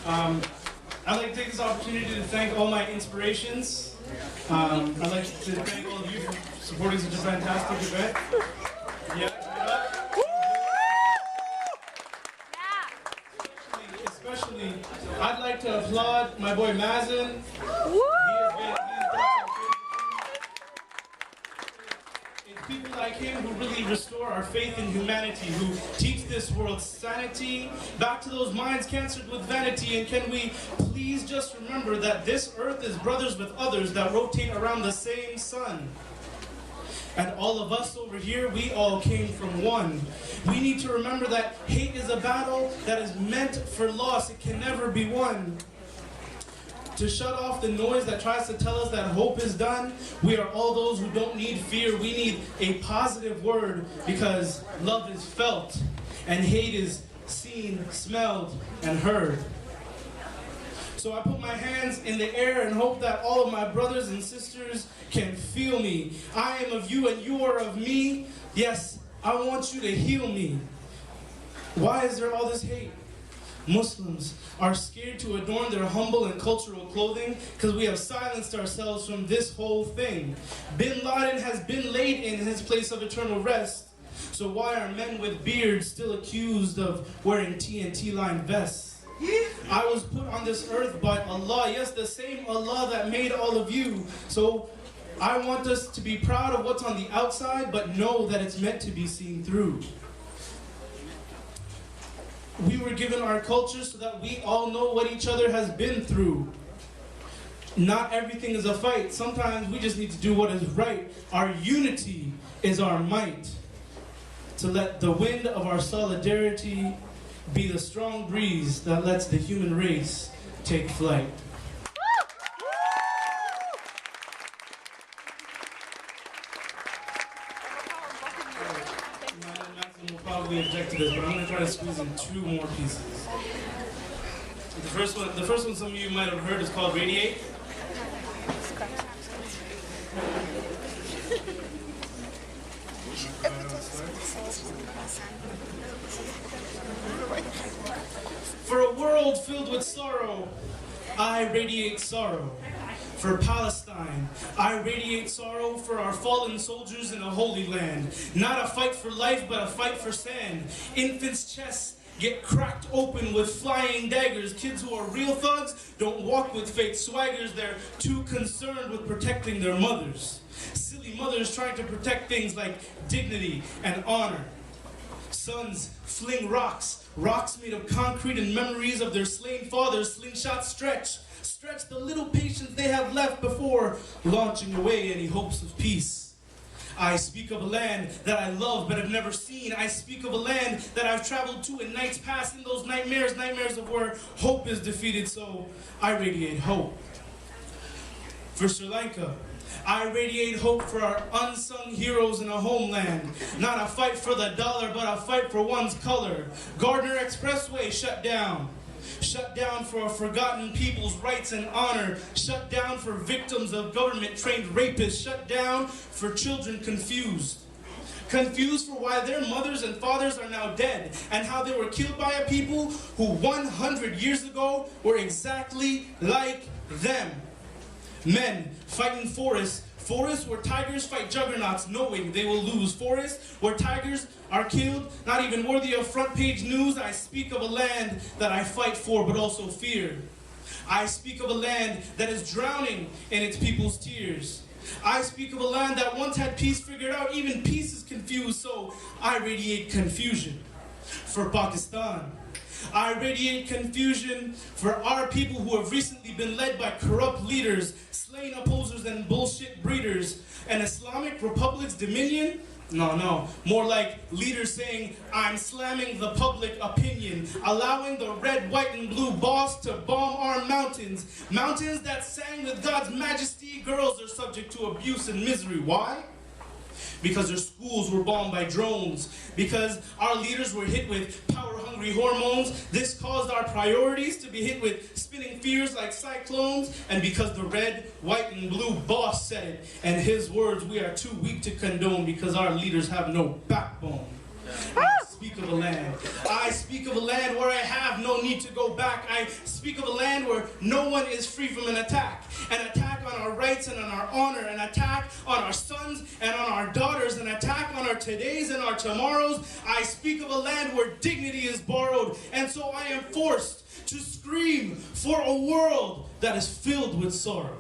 I'd like to take this opportunity to thank all my inspirations. I'd like to thank all of you for supporting such a fantastic event. Yeah, especially, I'd like to applaud my boy Mazen. It's people like him who really restore our faith in humanity, who teach this world sanity, back to those minds cancered with vanity. And can we please just remember that this earth is brothers with others that rotate around the same sun. And all of us over here, we all came from one. We need to remember that hate is a battle that is meant for loss. It can never be won. To shut off the noise that tries to tell us that hope is done, we are all those who don't need fear. We need a positive word, because love is felt and hate is seen, smelled, and heard. So I put my hands in the air and hope that all of my brothers and sisters can feel me. I am of you and you are of me. Yes, I want you to heal me. Why is there all this hate? Muslims are scared to adorn their humble and cultural clothing because we have silenced ourselves from this whole thing. Bin Laden has been laid in his place of eternal rest. So why are men with beards still accused of wearing TNT-lined vests? I was put on this earth by Allah, yes, the same Allah that made all of you. So I want us to be proud of what's on the outside, but know that it's meant to be seen through. We were given our culture so that we all know what each other has been through. Not everything is a fight. Sometimes we just need to do what is right. Our unity is our might. To let the wind of our solidarity be the strong breeze that lets the human race take flight. Will probably object to this, but I'm going to try to squeeze in 2 more pieces. The first one some of you might have heard is called Radiate. For a world filled with sorrow, I radiate sorrow. For Palestine, I radiate sorrow for our fallen soldiers in the Holy Land. Not a fight for life, but a fight for sand. Infants' chests get cracked open with flying daggers. Kids who are real thugs don't walk with fake swaggers. They're too concerned with protecting their mothers. Silly mothers trying to protect things like dignity and honor. Sons fling rocks, rocks made of concrete and memories of their slain fathers. Slingshots stretch the little patience they have left before launching away any hopes of peace. I speak of a land that I love but have never seen. I speak of a land that I've traveled to in nights past, in those nightmares of where hope is defeated, so I radiate hope. For Sri Lanka, I radiate hope for our unsung heroes in a homeland. Not a fight for the dollar, but a fight for one's color. Gardner Expressway shut down. Shut down for our forgotten people's rights and honor. Shut down for victims of government-trained rapists. Shut down for children confused. Confused for why their mothers and fathers are now dead, and how they were killed by a people who 100 years ago were exactly like them. Men fighting forests. Forests where tigers fight juggernauts knowing they will lose. Forests where tigers are killed, not even worthy of front page news. I speak of a land that I fight for but also fear. I speak of a land that is drowning in its people's tears. I speak of a land that once had peace figured out, even peace is confused, so I radiate confusion. For Pakistan, I radiate confusion for our people who have recently been led by corrupt leaders, slain opposers and bullshit breeders. An Islamic Republic's dominion? No. More like leaders saying, I'm slamming the public opinion, allowing the red, white, and blue boss to bomb our mountains. Mountains that sang with God's majesty. Girls are subject to abuse and misery. Why? Because their schools were bombed by drones, because our leaders were hit with power-hungry hormones. This caused our priorities to be hit with spinning fears like cyclones, and because the red, white, and blue boss said it, and his words we are too weak to condone because our leaders have no backbone. I speak of a land. I speak of a land where I have no need to go back. I speak of a land where no one is free from an attack on our rights and on our honor, an attack on our sons and on our daughters, an attack on our todays and our tomorrows. I speak of a land where dignity is borrowed, and so I am forced to scream for a world that is filled with sorrow.